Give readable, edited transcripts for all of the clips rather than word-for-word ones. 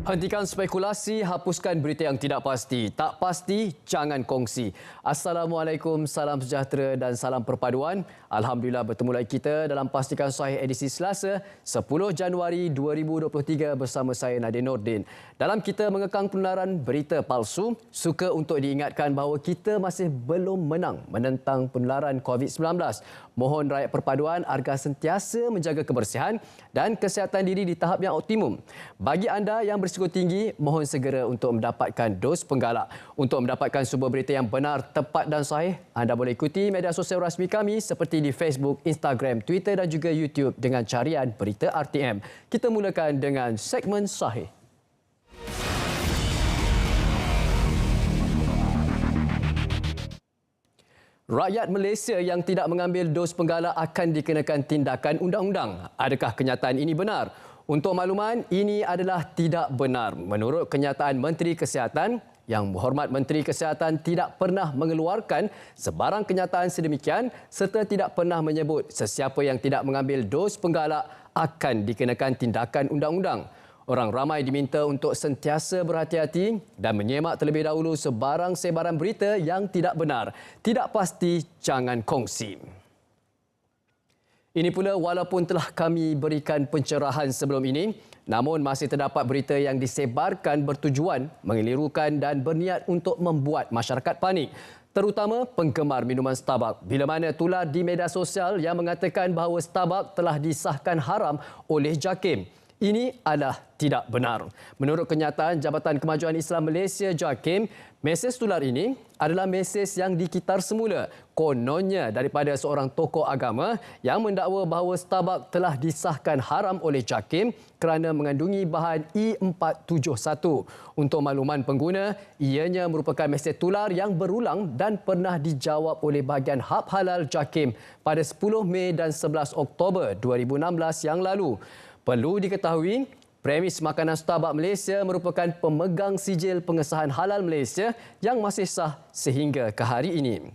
Hentikan spekulasi, hapuskan berita yang tidak pasti. Tak pasti, jangan kongsi. Assalamualaikum, salam sejahtera dan salam perpaduan. Alhamdulillah bertemu lagi kita dalam Pastikan Sahih edisi Selasa 10 Januari 2023 bersama saya Nadine Nordin. Dalam kita mengekang penularan berita palsu, suka untuk diingatkan bahawa kita masih belum menang menentang penularan COVID-19. Mohon rakyat perpaduan agar sentiasa menjaga kebersihan dan kesihatan diri di tahap yang optimum. Bagi anda yang berisiko tinggi, mohon segera untuk mendapatkan dos penggalak. Untuk mendapatkan sumber berita yang benar, tepat dan sahih, anda boleh ikuti media sosial rasmi kami seperti di Facebook, Instagram, Twitter dan juga YouTube dengan carian Berita RTM. Kita mulakan dengan segmen Sahih. Rakyat Malaysia yang tidak mengambil dos penggalak akan dikenakan tindakan undang-undang. Adakah kenyataan ini benar? Untuk makluman, ini adalah tidak benar. Menurut kenyataan Menteri Kesihatan, Yang Berhormat Menteri Kesihatan tidak pernah mengeluarkan sebarang kenyataan sedemikian serta tidak pernah menyebut sesiapa yang tidak mengambil dos penggalak akan dikenakan tindakan undang-undang. Orang ramai diminta untuk sentiasa berhati-hati dan menyemak terlebih dahulu sebarang sebaran berita yang tidak benar. Tidak pasti, jangan kongsi. Ini pula walaupun telah kami berikan pencerahan sebelum ini, namun masih terdapat berita yang disebarkan bertujuan mengelirukan dan berniat untuk membuat masyarakat panik. Terutama penggemar minuman Starbucks bila mana tular di media sosial yang mengatakan bahawa Starbucks telah disahkan haram oleh JAKIM. Ini adalah tidak benar. Menurut kenyataan Jabatan Kemajuan Islam Malaysia JAKIM, mesej tular ini adalah mesej yang dikitar semula. Kononnya daripada seorang tokoh agama yang mendakwa bahawa Starbucks telah disahkan haram oleh JAKIM kerana mengandungi bahan E471. Untuk makluman pengguna, ianya merupakan mesej tular yang berulang dan pernah dijawab oleh bahagian Hab Halal JAKIM pada 10 Mei dan 11 Oktober 2016 yang lalu. Perlu diketahui, premis makanan Starbucks Malaysia merupakan pemegang sijil pengesahan halal Malaysia yang masih sah sehingga ke hari ini.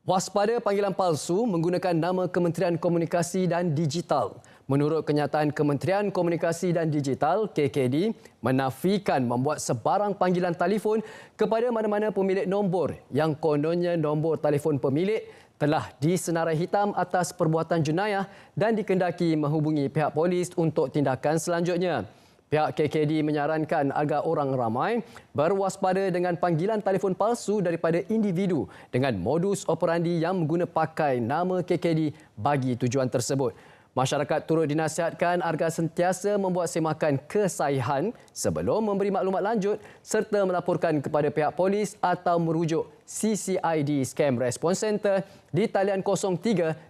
Waspada panggilan palsu menggunakan nama Kementerian Komunikasi dan Digital. Menurut kenyataan Kementerian Komunikasi dan Digital, KKD, menafikan membuat sebarang panggilan telefon kepada mana-mana pemilik nombor yang kononnya nombor telefon pemilik telah disenarai hitam atas perbuatan jenayah dan dikendaki menghubungi pihak polis untuk tindakan selanjutnya. Pihak KKD menyarankan agar orang ramai berwaspada dengan panggilan telefon palsu daripada individu dengan modus operandi yang mengguna pakai nama KKD bagi tujuan tersebut. Masyarakat turut dinasihatkan agar sentiasa membuat semakan kesahihan sebelum memberi maklumat lanjut serta melaporkan kepada pihak polis atau merujuk CCID Scam Response Center di talian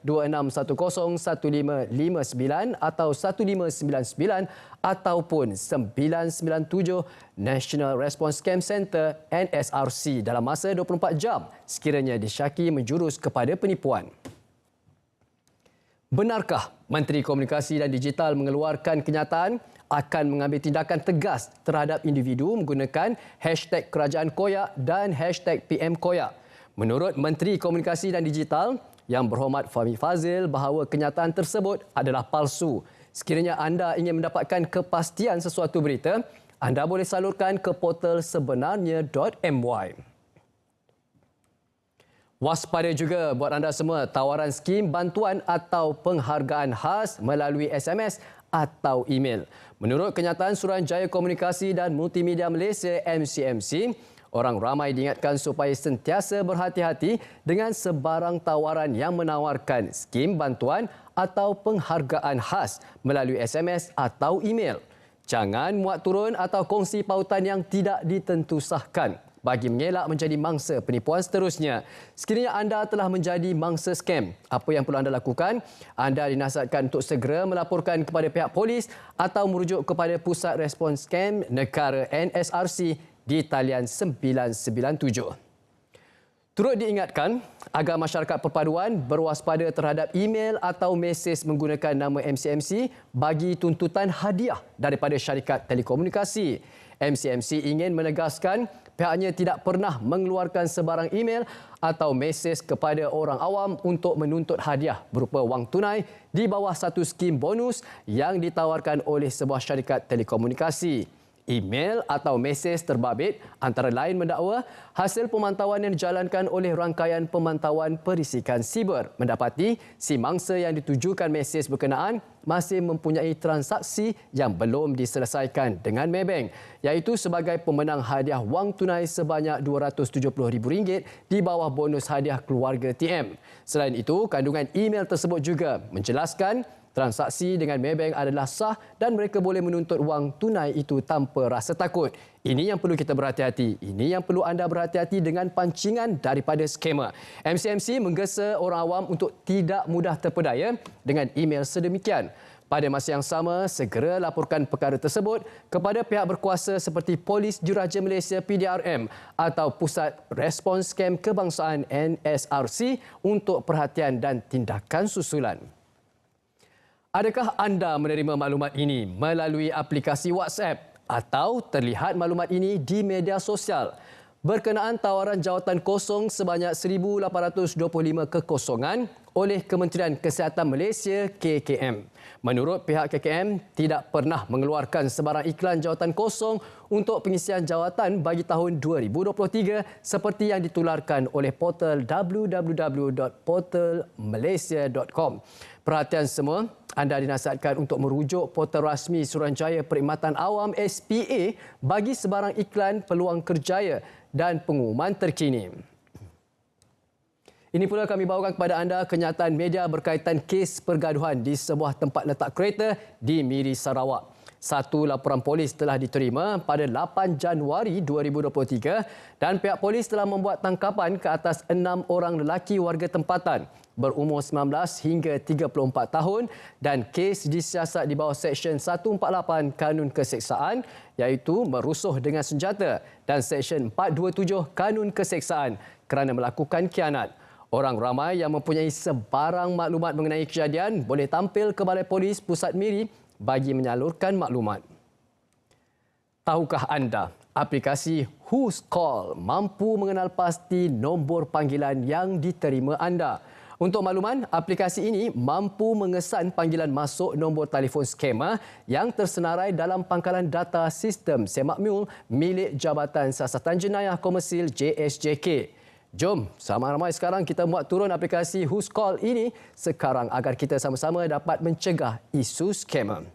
03-2610-1559 atau 1599 ataupun 997 National Response Scam Center NSRC dalam masa 24 jam sekiranya disyaki menjurus kepada penipuan. Benarkah Menteri Komunikasi dan Digital mengeluarkan kenyataan akan mengambil tindakan tegas terhadap individu menggunakan hashtag Kerajaan Koyak dan hashtag PM Koyak? Menurut Menteri Komunikasi dan Digital, Yang Berhormat Fahmi Fadzil bahawa kenyataan tersebut adalah palsu. Sekiranya anda ingin mendapatkan kepastian sesuatu berita, anda boleh salurkan ke portal sebenarnya.my. Waspada juga buat anda semua tawaran skim bantuan atau penghargaan khas melalui SMS atau email. Menurut kenyataan Suruhanjaya Komunikasi dan Multimedia Malaysia MCMC, orang ramai diingatkan supaya sentiasa berhati-hati dengan sebarang tawaran yang menawarkan skim bantuan atau penghargaan khas melalui SMS atau email. Jangan muat turun atau kongsi pautan yang tidak ditentusahkan bagi mengelak menjadi mangsa penipuan seterusnya. Sekiranya anda telah menjadi mangsa scam, apa yang perlu anda lakukan? Anda dinasihatkan untuk segera melaporkan kepada pihak polis atau merujuk kepada Pusat Respons Scam Negara NSRC di talian 997. Turut diingatkan agar masyarakat perpaduan berwaspada terhadap email atau mesej menggunakan nama MCMC bagi tuntutan hadiah daripada syarikat telekomunikasi. MCMC ingin menegaskan pihaknya tidak pernah mengeluarkan sebarang email atau mesej kepada orang awam untuk menuntut hadiah berupa wang tunai di bawah satu skim bonus yang ditawarkan oleh sebuah syarikat telekomunikasi. email atau mesej terbabit antara lain mendakwa hasil pemantauan yang dijalankan oleh rangkaian pemantauan perisikan siber mendapati si mangsa yang ditujukan mesej berkenaan masih mempunyai transaksi yang belum diselesaikan dengan Maybank, iaitu sebagai pemenang hadiah wang tunai sebanyak RM270,000 di bawah bonus hadiah keluarga TM. Selain itu, kandungan email tersebut juga menjelaskan transaksi dengan Maybank adalah sah dan mereka boleh menuntut wang tunai itu tanpa rasa takut. Ini yang perlu kita berhati-hati. Ini yang perlu anda berhati-hati dengan pancingan daripada skamer. MCMC menggesa orang awam untuk tidak mudah terpedaya dengan email sedemikian. Pada masa yang sama, segera laporkan perkara tersebut kepada pihak berkuasa seperti Polis Diraja Malaysia PDRM atau Pusat Respons Scam Kebangsaan NSRC untuk perhatian dan tindakan susulan. Adakah anda menerima maklumat ini melalui aplikasi WhatsApp atau terlihat maklumat ini di media sosial? Berkenaan tawaran jawatan kosong sebanyak 1,825 kekosongan oleh Kementerian Kesihatan Malaysia KKM. Menurut pihak KKM, tidak pernah mengeluarkan sebarang iklan jawatan kosong untuk pengisian jawatan bagi tahun 2023 seperti yang ditularkan oleh portal www.portalmalaysia.com. Perhatian semua, anda dinasihatkan untuk merujuk portal rasmi Suruhanjaya Perkhidmatan Awam SPA bagi sebarang iklan peluang kerjaya dan pengumuman terkini. Ini pula kami bawakan kepada anda kenyataan media berkaitan kes pergaduhan di sebuah tempat letak kereta di Miri, Sarawak. Satu laporan polis telah diterima pada 8 Januari 2023 dan pihak polis telah membuat tangkapan ke atas 6 orang lelaki warga tempatan berumur 19 hingga 34 tahun dan kes disiasat di bawah Seksyen 148 Kanun Keseksaan iaitu merusuh dengan senjata dan Seksyen 427 Kanun Keseksaan kerana melakukan khianat. Orang ramai yang mempunyai sebarang maklumat mengenai kejadian boleh tampil ke Balai Polis Pusat Miri bagi menyalurkan maklumat. Tahukah anda, aplikasi Who's Call mampu mengenal pasti nombor panggilan yang diterima anda. Untuk makluman, aplikasi ini mampu mengesan panggilan masuk nombor telefon skamer yang tersenarai dalam pangkalan data sistem semak mul milik Jabatan Siasatan Jenayah Komersil JSJK. Jom, ramai-ramai sekarang kita buat turun aplikasi Who's Call ini sekarang agar kita sama-sama dapat mencegah isu skamer.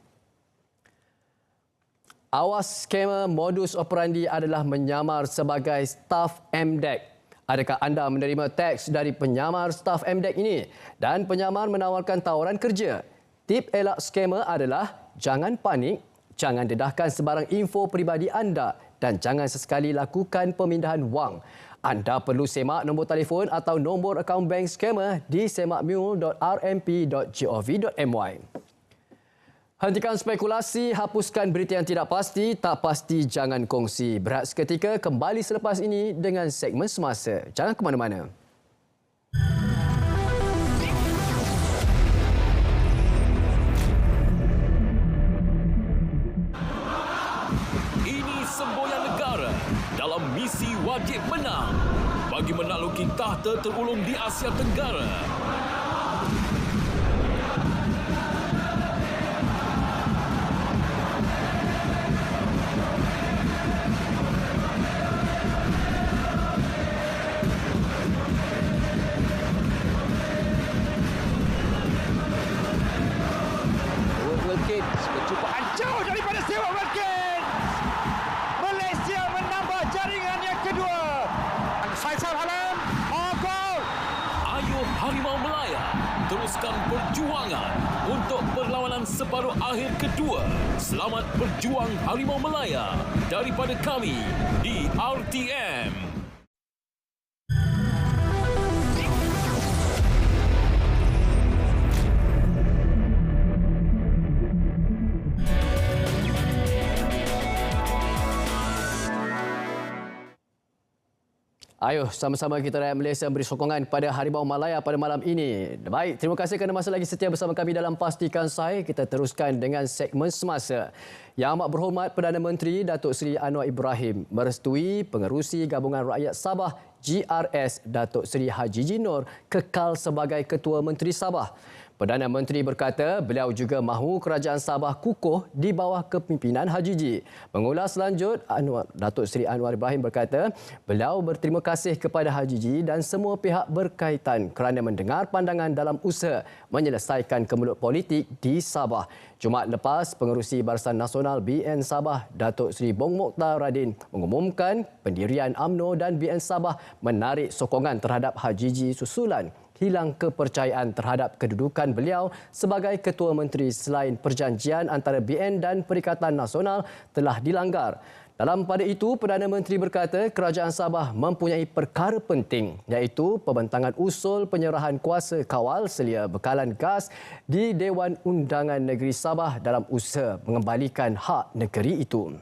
Awas skamer, modus operandi adalah menyamar sebagai staf MDEC. Adakah anda menerima teks dari penyamar staf MDEC ini dan penyamar menawarkan tawaran kerja? Tip elak skamer adalah jangan panik, jangan dedahkan sebarang info peribadi anda dan jangan sesekali lakukan pemindahan wang. Anda perlu semak nombor telefon atau nombor akaun bank skamer di semakmul.rmp.gov.my. Hentikan spekulasi, hapuskan berita yang tidak pasti, tak pasti jangan kongsi. Berehat seketika, kembali selepas ini dengan segmen semasa. Jangan ke mana-mana. Ini semboyan negara dalam misi wajib menang bagi menakluki tahta terulung di Asia Tenggara. Cuba hancur daripada sewa Wilkins. Malaysia menambah jaringan yang kedua. Faisal Halam, gol. Ayo Harimau Melaya, teruskan perjuangan untuk perlawanan separuh akhir kedua. Selamat berjuang Harimau Melaya daripada kami di RTM. Ayo, sama-sama kita rakyat Malaysia beri sokongan kepada Harimau Malaya pada malam ini. Baik, terima kasih kerana masih lagi setia bersama kami dalam Pastikan Sahih. Kita teruskan dengan segmen semasa. Yang Amat Berhormat Perdana Menteri Datuk Seri Anwar Ibrahim merestui Pengerusi Gabungan Rakyat Sabah GRS Datuk Seri Haji Jinor kekal sebagai Ketua Menteri Sabah. Perdana Menteri berkata beliau juga mahu kerajaan Sabah kukuh di bawah kepimpinan Hajiji. Mengulas lanjut, Datuk Seri Anwar Ibrahim berkata beliau berterima kasih kepada Hajiji dan semua pihak berkaitan kerana mendengar pandangan dalam usaha menyelesaikan kemelut politik di Sabah. Jumaat lepas, Pengerusi Barisan Nasional BN Sabah, Datuk Seri Bong Mokhtar Radin mengumumkan pendirian UMNO dan BN Sabah menarik sokongan terhadap Hajiji susulan hilang kepercayaan terhadap kedudukan beliau sebagai Ketua Menteri selain perjanjian antara BN dan Perikatan Nasional telah dilanggar. Dalam pada itu, Perdana Menteri berkata kerajaan Sabah mempunyai perkara penting iaitu pembentangan usul penyerahan kuasa kawal selia bekalan gas di Dewan Undangan Negeri Sabah dalam usaha mengembalikan hak negeri itu.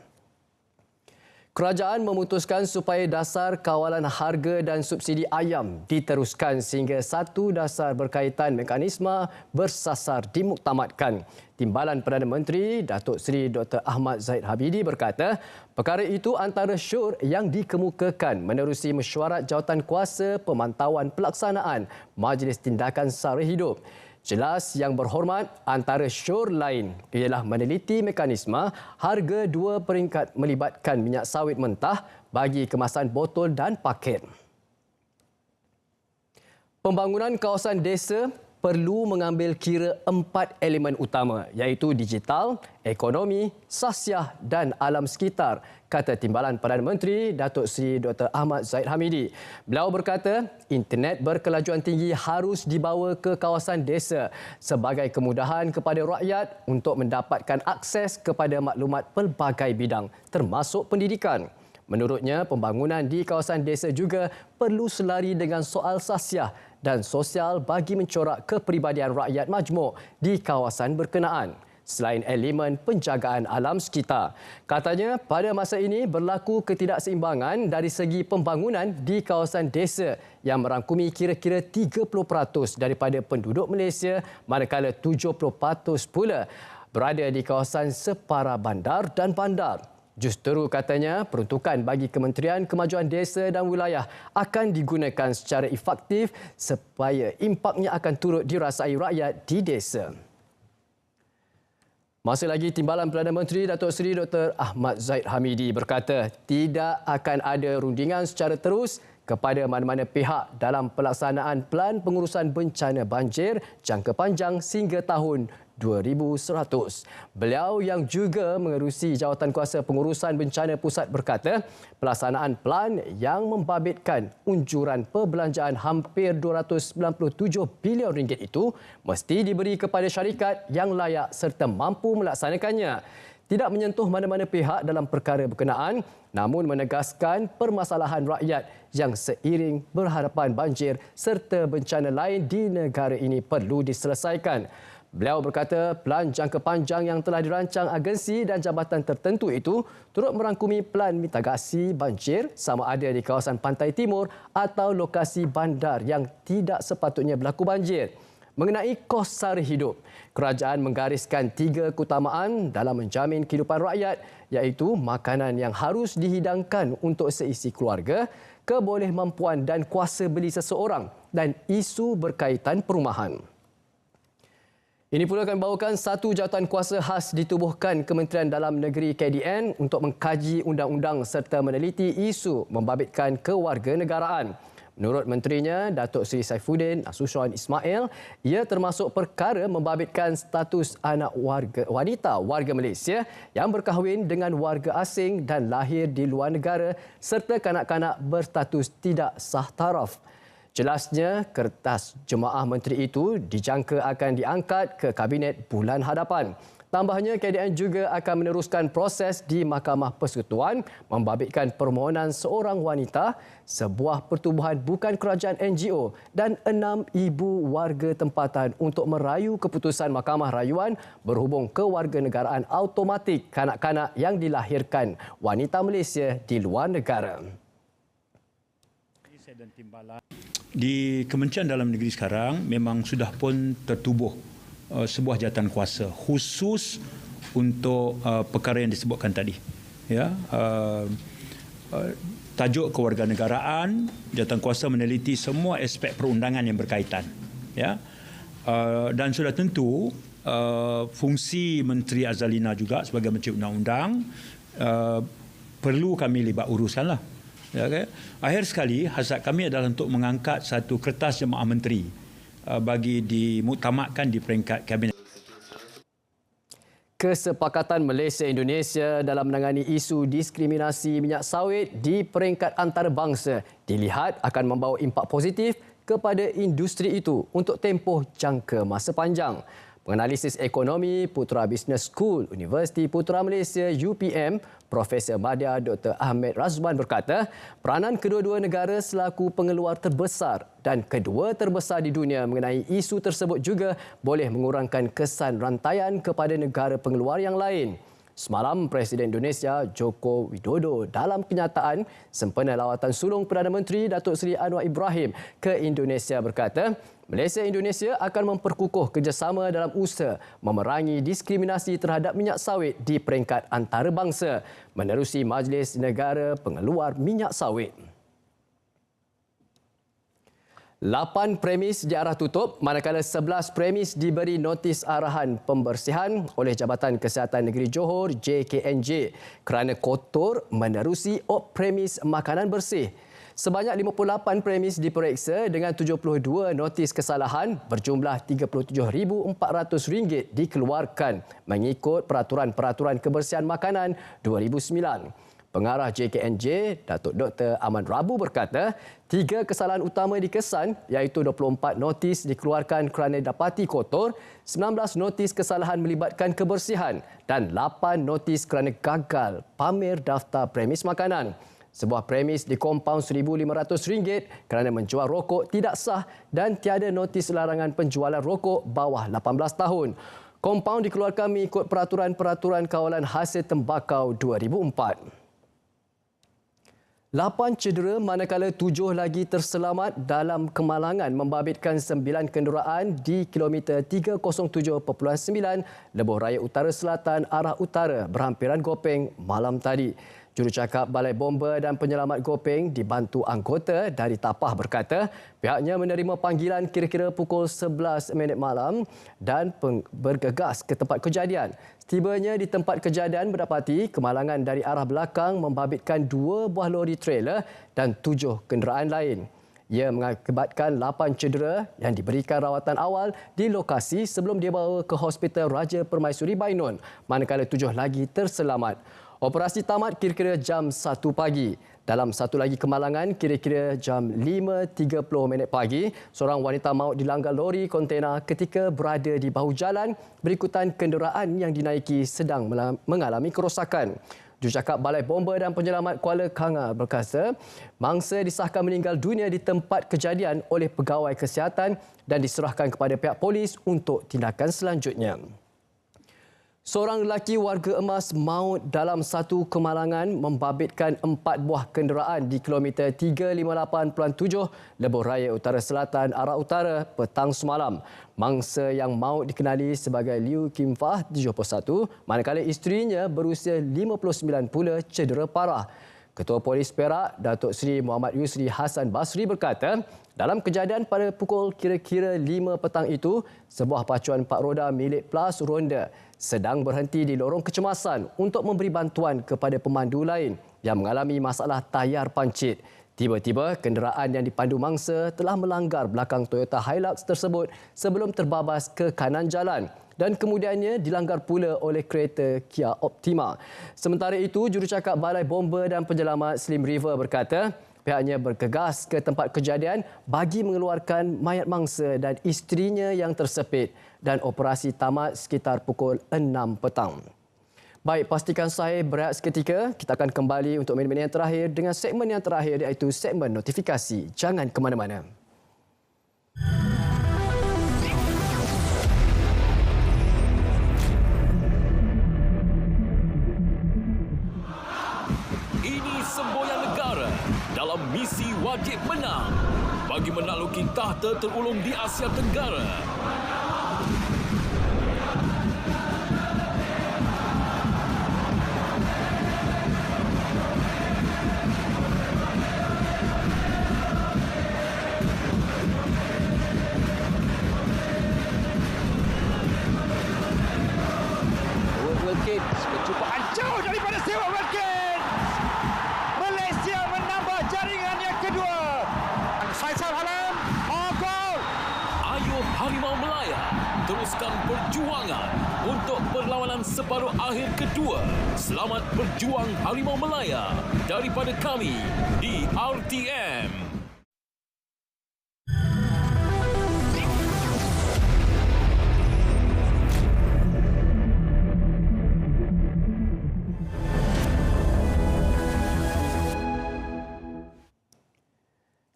Kerajaan memutuskan supaya dasar kawalan harga dan subsidi ayam diteruskan sehingga satu dasar berkaitan mekanisme bersasar dimuktamadkan. Timbalan Perdana Menteri Datuk Seri Dr. Ahmad Zahid Hamidi berkata perkara itu antara syur yang dikemukakan menerusi mesyuarat Jawatankuasa Pemantauan Pelaksanaan Majlis Tindakan Sara Hidup. Jelas Yang Berhormat, antara syur lain ialah meneliti mekanisme harga dua peringkat melibatkan minyak sawit mentah bagi kemasan botol dan paket. Pembangunan kawasan desa perlu mengambil kira 4 elemen utama iaitu digital, ekonomi, sasiah dan alam sekitar, kata Timbalan Perdana Menteri Datuk Seri Dr. Ahmad Zahid Hamidi. Beliau berkata internet berkelajuan tinggi harus dibawa ke kawasan desa sebagai kemudahan kepada rakyat untuk mendapatkan akses kepada maklumat pelbagai bidang termasuk pendidikan. Menurutnya, pembangunan di kawasan desa juga perlu selari dengan soal sasiah dan sosial bagi mencorak kepribadian rakyat majmuk di kawasan berkenaan. Selain elemen penjagaan alam sekitar. Katanya, pada masa ini berlaku ketidakseimbangan dari segi pembangunan di kawasan desa yang merangkumi kira-kira 30% daripada penduduk Malaysia, manakala 70% pula berada di kawasan separa bandar dan bandar. Justeru katanya, peruntukan bagi Kementerian Kemajuan Desa dan Wilayah akan digunakan secara efektif supaya impaknya akan turut dirasai rakyat di desa. Masih lagi, Timbalan Perdana Menteri Datuk Seri Dr. Ahmad Zahid Hamidi berkata tidak akan ada rundingan secara terus kepada mana-mana pihak dalam pelaksanaan Pelan Pengurusan Bencana Banjir jangka panjang sehingga tahun 2100. Beliau yang juga mengerusi Jawatankuasa Pengurusan Bencana Pusat berkata, pelaksanaan pelan yang membabitkan unjuran perbelanjaan hampir RM297 bilion itu mesti diberi kepada syarikat yang layak serta mampu melaksanakannya. Tidak menyentuh mana-mana pihak dalam perkara berkenaan, namun menegaskan permasalahan rakyat yang seiring berhadapan banjir serta bencana lain di negara ini perlu diselesaikan. Beliau berkata pelan jangka panjang yang telah dirancang agensi dan jabatan tertentu itu turut merangkumi pelan mitigasi banjir sama ada di kawasan pantai timur atau lokasi bandar yang tidak sepatutnya berlaku banjir. Mengenai kos sara hidup, kerajaan menggariskan 3 keutamaan dalam menjamin kehidupan rakyat iaitu makanan yang harus dihidangkan untuk seisi keluarga, kebolehmampuan dan kuasa beli seseorang dan isu berkaitan perumahan. Ini pula akan bawakan satu jawatankuasa khas ditubuhkan Kementerian Dalam Negeri KDN untuk mengkaji undang-undang serta meneliti isu membabitkan kewarganegaraan. Menurut menterinya, Datuk Seri Saifuddin Nasution Ismail, ia termasuk perkara membabitkan status anak wanita warga Malaysia yang berkahwin dengan warga asing dan lahir di luar negara serta kanak-kanak berstatus tidak sah taraf. Jelasnya, kertas jemaah menteri itu dijangka akan diangkat ke Kabinet bulan hadapan. Tambahnya, KDN juga akan meneruskan proses di Mahkamah Persekutuan membabitkan permohonan seorang wanita, sebuah pertubuhan bukan kerajaan NGO dan 6 ibu warga tempatan untuk merayu keputusan Mahkamah Rayuan berhubung kewarganegaraan automatik kanak-kanak yang dilahirkan wanita Malaysia di luar negara. Di Kementerian Dalam Negeri sekarang memang sudah pun tertubuh sebuah jawatankuasa khusus untuk perkara yang disebutkan tadi. Ya, tajuk kewarganegaraan, jawatankuasa meneliti semua aspek perundangan yang berkaitan. Ya, Dan sudah tentu fungsi Menteri Azalina juga sebagai Menteri Undang-Undang perlu kami libat uruskanlah. Ya, okay? Akhir sekali hasrat kami adalah untuk mengangkat satu kertas jemaah menteri bagi dimuktamadkan di peringkat kabinet. Kesepakatan Malaysia-Indonesia dalam menangani isu diskriminasi minyak sawit di peringkat antarabangsa dilihat akan membawa impak positif kepada industri itu untuk tempoh jangka masa panjang. Penganalisis ekonomi Putra Business School Universiti Putra Malaysia UPM, Profesor Madya Dr. Ahmed Razwan berkata, peranan kedua-dua negara selaku pengeluar terbesar dan kedua terbesar di dunia mengenai isu tersebut juga boleh mengurangkan kesan rantaian kepada negara pengeluar yang lain. Semalam, Presiden Indonesia Joko Widodo dalam kenyataan sempena lawatan sulung Perdana Menteri Datuk Seri Anwar Ibrahim ke Indonesia berkata, Malaysia-Indonesia akan memperkukuh kerjasama dalam usaha memerangi diskriminasi terhadap minyak sawit di peringkat antarabangsa menerusi Majlis Negara Pengeluar Minyak Sawit. 8 premis diarah tutup manakala 11 premis diberi notis arahan pembersihan oleh Jabatan Kesihatan Negeri Johor JKNJ kerana kotor menerusi op premis makanan bersih. Sebanyak 58 premis diperiksa dengan 72 notis kesalahan berjumlah RM37,400 dikeluarkan mengikut Peraturan-Peraturan Kebersihan Makanan 2009. Pengarah JKNJ, Datuk Dr. Aman Rabu berkata, 3 kesalahan utama dikesan iaitu 24 notis dikeluarkan kerana dapati kotor, 19 notis kesalahan melibatkan kebersihan dan 8 notis kerana gagal pamer daftar premis makanan. Sebuah premis di kompaun RM1,500 kerana menjual rokok tidak sah dan tiada notis larangan penjualan rokok bawah 18 tahun. Kompaun dikeluarkan mengikut Peraturan-Peraturan Kawalan Hasil Tembakau 2004. 8 cedera manakala 7 lagi terselamat dalam kemalangan membabitkan 9 kenderaan di kilometer 307.9 Lebuh Raya Utara Selatan arah utara berhampiran Gopeng malam tadi. Jurucakap Balai Bomba dan Penyelamat Gopeng dibantu anggota dari Tapah berkata pihaknya menerima panggilan kira-kira pukul 11 minit malam dan bergegas ke tempat kejadian. Setibanya di tempat kejadian berdapati kemalangan dari arah belakang membabitkan 2 buah lori trailer dan 7 kenderaan lain. Ia mengakibatkan 8 cedera yang diberikan rawatan awal di lokasi sebelum dibawa ke Hospital Raja Permaisuri Bainon, manakala 7 lagi terselamat. Operasi tamat kira-kira jam 1 pagi. Dalam satu lagi kemalangan, kira-kira jam 5.30 pagi, seorang wanita maut dilanggar lori kontena ketika berada di bahu jalan berikutan kenderaan yang dinaiki sedang mengalami kerosakan. Jurucakap Balai Bomba dan Penyelamat Kuala Kanga berkata, mangsa disahkan meninggal dunia di tempat kejadian oleh pegawai kesihatan dan diserahkan kepada pihak polis untuk tindakan selanjutnya. Seorang lelaki warga Emas maut dalam satu kemalangan membabitkan 4 buah kenderaan di kilometer 358.7 Lebuh Raya Utara Selatan arah utara petang semalam. Mangsa yang maut dikenali sebagai Liu Kim Fah, 71, manakala isterinya berusia 59 pula cedera parah. Ketua Polis Perak, Datuk Seri Muhammad Yusri Hassan Basri berkata, dalam kejadian pada pukul kira-kira 5 petang itu, sebuah pacuan 4 roda milik Plus Ronda sedang berhenti di lorong kecemasan untuk memberi bantuan kepada pemandu lain yang mengalami masalah tayar pancit. Tiba-tiba, kenderaan yang dipandu mangsa telah melanggar belakang Toyota Hilux tersebut sebelum terbabas ke kanan jalan dan kemudiannya dilanggar pula oleh kereta Kia Optima. Sementara itu, Jurucakap Balai Bomba dan Penyelamat Slim River berkata, pihaknya bergegas ke tempat kejadian bagi mengeluarkan mayat mangsa dan isterinya yang tersepit dan operasi tamat sekitar pukul 6 petang. Baik, pastikan saya berehat seketika. Kita akan kembali untuk minit-minit yang terakhir dengan segmen yang terakhir iaitu segmen notifikasi. Jangan ke mana-mana. Ini semboyan negara dalam misi wajib menang bagi menakluki tahta terulung di Asia Tenggara. separuh akhir kedua. Selamat berjuang Harimau Melaya daripada kami di RTM.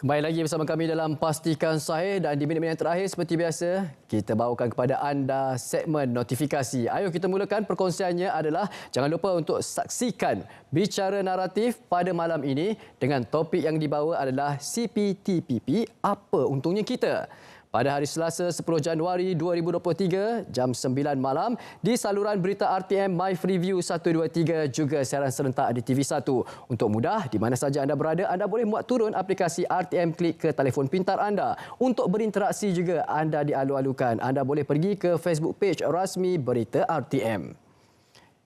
Kembali lagi bersama kami dalam Pastikan Sahih, dan di minit-minit terakhir seperti biasa kita bawakan kepada anda segmen notifikasi. Ayo kita mulakan. Perkongsiannya adalah jangan lupa untuk saksikan Bicara Naratif pada malam ini dengan topik yang dibawa adalah CPTPP, apa untungnya kita? Pada hari Selasa 10 Januari 2023 jam 9 malam di saluran berita RTM My Freeview 123, juga siaran serentak di TV1. Untuk mudah, di mana saja anda berada, anda boleh muat turun aplikasi RTM Klik ke telefon pintar anda. Untuk berinteraksi juga anda dialu-alukan. Anda boleh pergi ke Facebook page rasmi Berita RTM.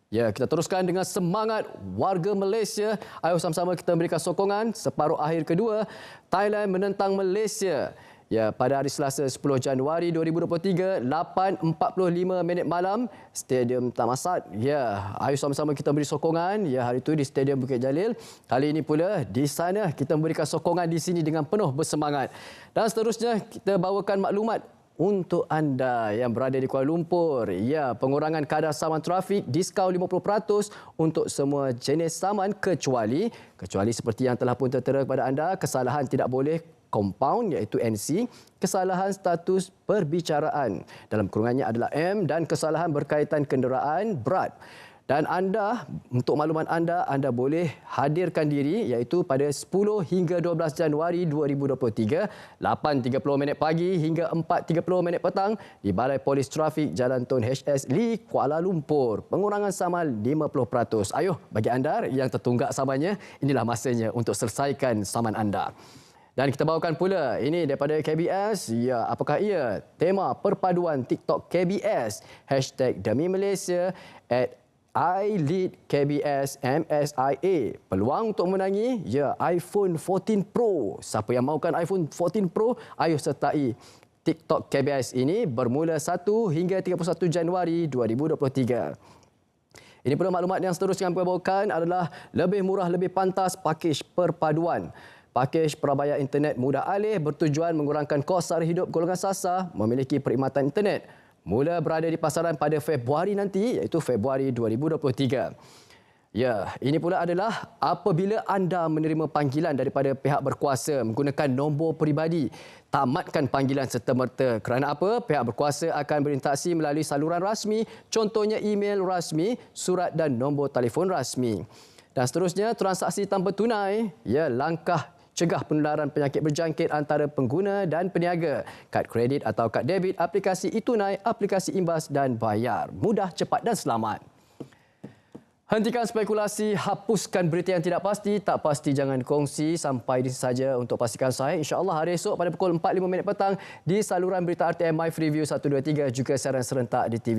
Ya, kita teruskan dengan semangat warga Malaysia. Ayo sama-sama kita memberikan sokongan separuh akhir kedua Thailand menentang Malaysia. Ya, pada hari Selasa 10 Januari 2023, 8.45 minit malam, Stadium Thammasat. Ya, ayo sama-sama kita beri sokongan. Ya, hari itu di Stadium Bukit Jalil. Kali ini pula di sana kita memberikan sokongan di sini dengan penuh bersemangat. Dan seterusnya kita bawakan maklumat untuk anda yang berada di Kuala Lumpur. Ya, pengurangan kadar saman trafik, diskaun 50% untuk semua jenis saman kecuali seperti yang telah pun tertera kepada anda, kesalahan tidak boleh compound iaitu NC, kesalahan status perbicaraan dalam kurungannya adalah M, dan kesalahan berkaitan kenderaan berat. Dan anda, untuk makluman anda boleh hadirkan diri iaitu pada 10 hingga 12 Januari 2023, 8.30 minit pagi hingga 4.30 minit petang di Balai Polis Trafik Jalan Tun HS Lee, Kuala Lumpur. Pengurangan saman 50%. Ayuh, bagi anda yang tertunggak samannya, inilah masanya untuk selesaikan saman anda. Dan kita bawakan pula ini daripada KBS. Ya, apakah ia? Tema perpaduan TikTok KBS. Demi Malaysia I lead KBS MSIA. Peluang untuk menangi, ya, iPhone 14 Pro. Siapa yang mahukan iPhone 14 Pro, ayo sertai TikTok KBS ini bermula 1 hingga 31 Januari 2023. Ini pula maklumat yang seterusnya yang kami bawakan adalah lebih murah, lebih pantas pakej perpaduan. Pakej perabaya internet mudah alih bertujuan mengurangkan kos sara hidup golongan sasar memiliki perkhidmatan internet. Mula berada di pasaran pada Februari nanti, iaitu Februari 2023. Ya, ini pula adalah apabila anda menerima panggilan daripada pihak berkuasa menggunakan nombor peribadi, tamatkan panggilan serta-merta. Kerana apa? Pihak berkuasa akan berinteraksi melalui saluran rasmi, contohnya email rasmi, surat dan nombor telefon rasmi. Dan seterusnya, transaksi tanpa tunai, ya, langkah cegah penularan penyakit berjangkit antara pengguna dan peniaga. Kad kredit atau kad debit, aplikasi e-tunai, aplikasi imbas dan bayar. Mudah, cepat dan selamat. Hentikan spekulasi, hapuskan berita yang tidak pasti. Tak pasti jangan kongsi. Sampai di sini saja untuk Pastikan Sahih. InsyaAllah hari esok pada pukul 4.05 petang di saluran berita RTM My Freeview 123, juga siaran serentak di TV.